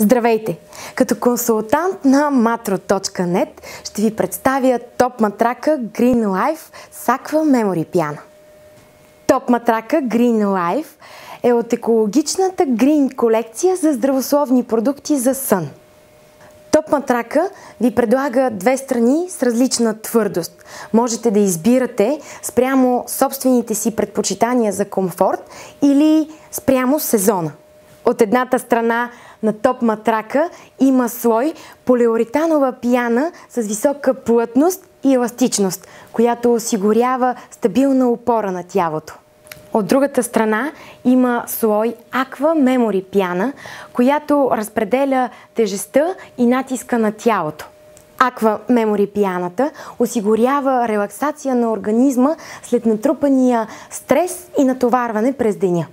Здравейте! Като консултант на matro.net ще ви представя топ матрака Green Life с Aqua Memory пяна. Топ матрака Green Life е от екологичната Green колекция за здравословни продукти за сън. Топ матрака ви предлага две страни с различна твърдост. Можете да избирате спрямо собствените си предпочитания за комфорт или спрямо сезона. От едната страна на топ матрака има слой полиуретанова пяна с висока плътност и еластичност, която осигурява стабилна опора на тялото. От другата страна има слой Aqua Memory пяна, която разпределя тежестта и натиска на тялото. Aqua Memory пяната осигурява релаксация на организма след натрупания стрес и натоварване през деня.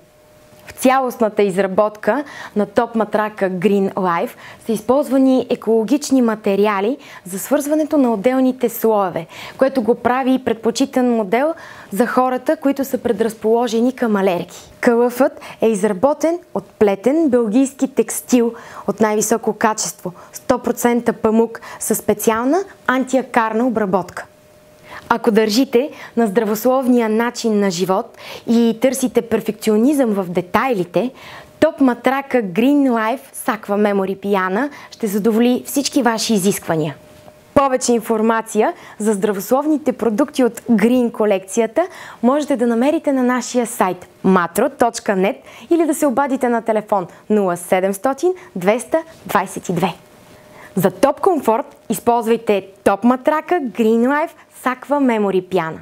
В цялостната изработка на топ матрака Green Life са използвани екологични материали за свързването на отделните слоеве, което го прави предпочитан модел за хората, които са предразположени към алергии. Калъфът е изработен от плетен белгийски текстил от най-високо качество, 100% памук със специална антиакарна обработка. Ако държите на здравословния начин на живот и търсите перфекционизъм в детайлите, топ матрака Green Life с Aqua Memory пяна ще задоволи всички ваши изисквания. Повече информация за здравословните продукти от Green колекцията можете да намерите на нашия сайт matro.net или да се обадите на телефон 0700 222. За топ комфорт използвайте топ матрака Green Life с Aqua Memory пяна.